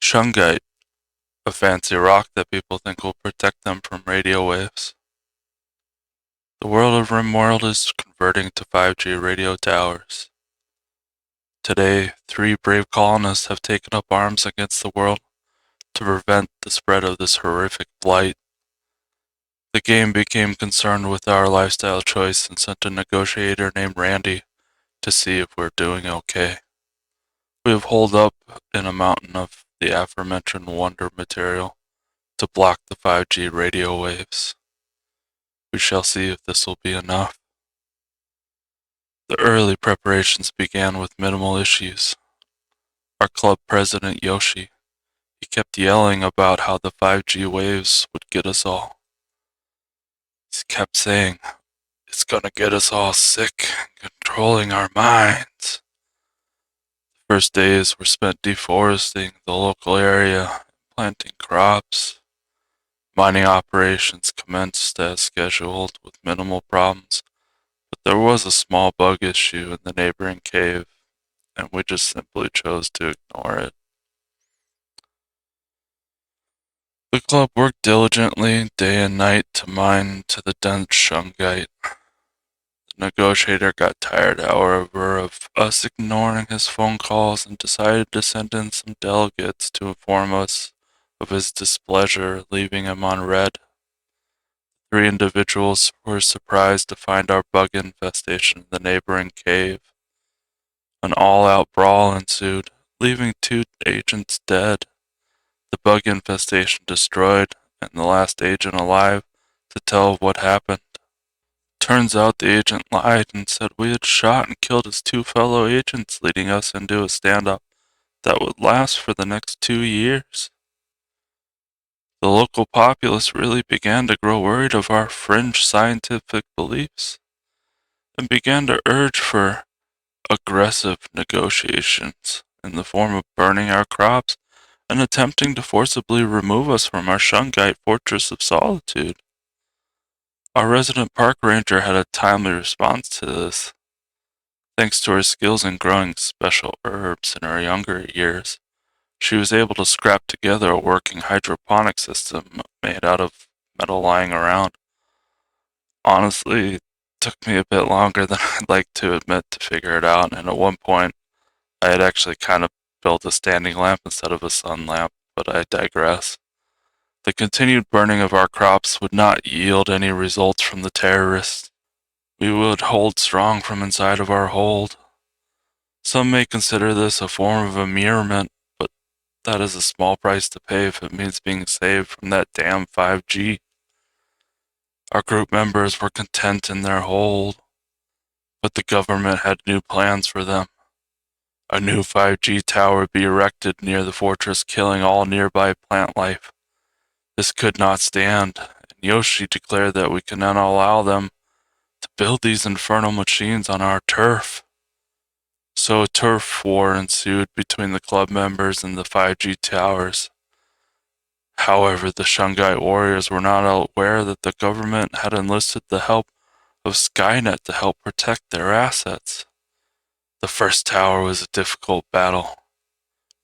Shungite, a fancy rock that people think will protect them from radio waves. The world of Rimworld is converting to 5G radio towers. Today, 3 brave colonists have taken up arms against the world to prevent the spread of this horrific blight. The game became concerned with our lifestyle choice and sent a negotiator named Randy to see if we're doing okay. We have holed up in a mountain of the aforementioned wonder material to block the 5G radio waves. We shall see if this will be enough. The early preparations began with minimal issues. Our club president, Yoshi, he kept yelling about how the 5G waves would get us all. He kept saying, "It's gonna get us all sick, controlling our minds." The first days were spent deforesting the local area, planting crops. Mining operations commenced as scheduled with minimal problems, but there was a small bug issue in the neighboring cave, and we just simply chose to ignore it. The club worked diligently day and night to mine to the dense shungite. The negotiator got tired, however, of us ignoring his phone calls and decided to send in some delegates to inform us of his displeasure, leaving him on red. 3 individuals were surprised to find our bug infestation in the neighboring cave. An all-out brawl ensued, leaving 2 agents dead, the bug infestation destroyed, and the last agent alive to tell of what happened. Turns out the agent lied and said we had shot and killed his 2 fellow agents, leading us into a standoff that would last for the next 2 years. The local populace really began to grow worried of our fringe scientific beliefs and began to urge for aggressive negotiations in the form of burning our crops and attempting to forcibly remove us from our shungite fortress of solitude. Our resident park ranger had a timely response to this. Thanks to her skills in growing special herbs in her younger years, she was able to scrap together a working hydroponic system made out of metal lying around. Honestly, it took me a bit longer than I'd like to admit to figure it out, and at one point I had actually kind of built a standing lamp instead of a sun lamp, but I digress. The continued burning of our crops would not yield any results from the terrorists. We would hold strong from inside of our hold. Some may consider this a form of immurement, but that is a small price to pay if it means being saved from that damn 5G. Our group members were content in their hold, but the government had new plans for them. A new 5G tower would be erected near the fortress, killing all nearby plant life. This could not stand, and Yoshi declared that we could not allow them to build these infernal machines on our turf. So a turf war ensued between the club members and the 5G towers. However, the Shungite warriors were not aware that the government had enlisted the help of Skynet to help protect their assets. The first tower was a difficult battle,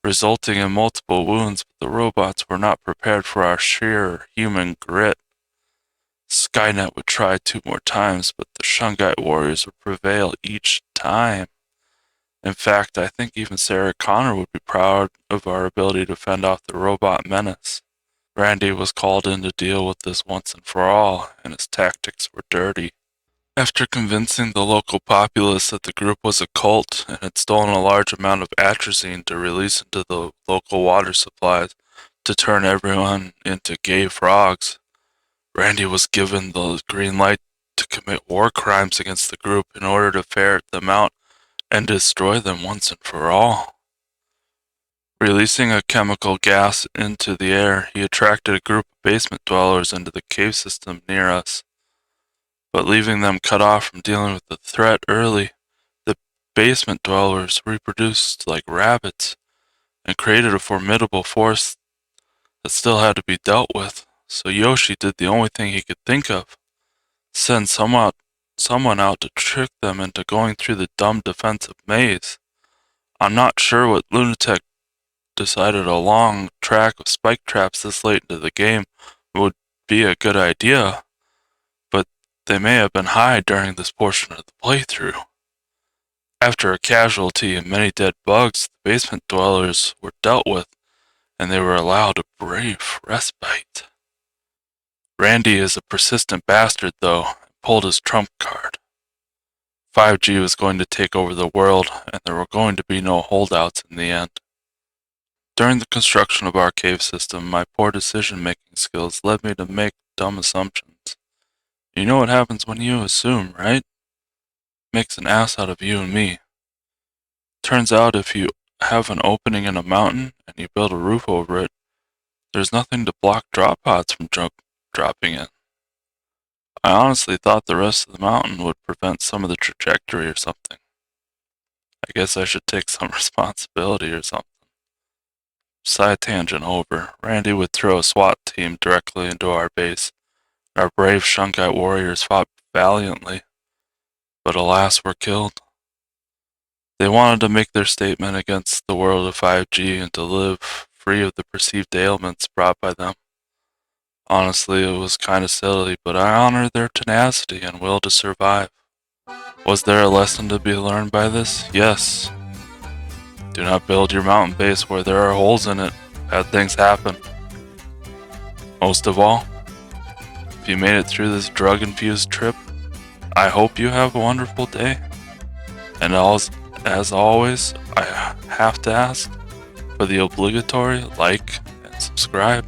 resulting in multiple wounds, but the robots were not prepared for our sheer human grit. Skynet would try 2 more times, but the Shungite warriors would prevail each time. In fact, I think even Sarah Connor would be proud of our ability to fend off the robot menace. Randy was called in to deal with this once and for all, and his tactics were dirty. After convincing the local populace that the group was a cult and had stolen a large amount of atrazine to release into the local water supplies to turn everyone into gay frogs, Randy was given the green light to commit war crimes against the group in order to ferret them out and destroy them once and for all. Releasing a chemical gas into the air, he attracted a group of basement dwellers into the cave system near us. But leaving them cut off from dealing with the threat early, the basement dwellers reproduced like rabbits and created a formidable force that still had to be dealt with. So Yoshi did the only thing he could think of: send someone out to trick them into going through the dumb defensive maze. I'm not sure what lunatic decided a long track of spike traps this late into the game would be a good idea, but they may have been high during this portion of the playthrough. After a casualty and many dead bugs, the basement dwellers were dealt with, and they were allowed a brief respite. Randy is a persistent bastard, though, and pulled his trump card. 5G was going to take over the world, and there were going to be no holdouts in the end. During the construction of our cave system, my poor decision-making skills led me to make dumb assumptions. You know what happens when you assume, right? Makes an ass out of you and me. Turns out if you have an opening in a mountain and you build a roof over it, there's nothing to block drop pods from dropping in. I honestly thought the rest of the mountain would prevent some of the trajectory or something. I guess I should take some responsibility or something. Side tangent over. Randy would throw a SWAT team directly into our base. Our brave Shungite warriors fought valiantly, but alas were killed. They wanted to make their statement against the world of 5G and to live free of the perceived ailments brought by them. Honestly, it was kinda silly, but I honor their tenacity and will to survive. Was there a lesson to be learned by this? Yes. Do not build your mountain base where there are holes in it. Bad things happen. Most of all, if you made it through this drug-infused trip, I hope you have a wonderful day. And as always, I have to ask for the obligatory like and subscribe.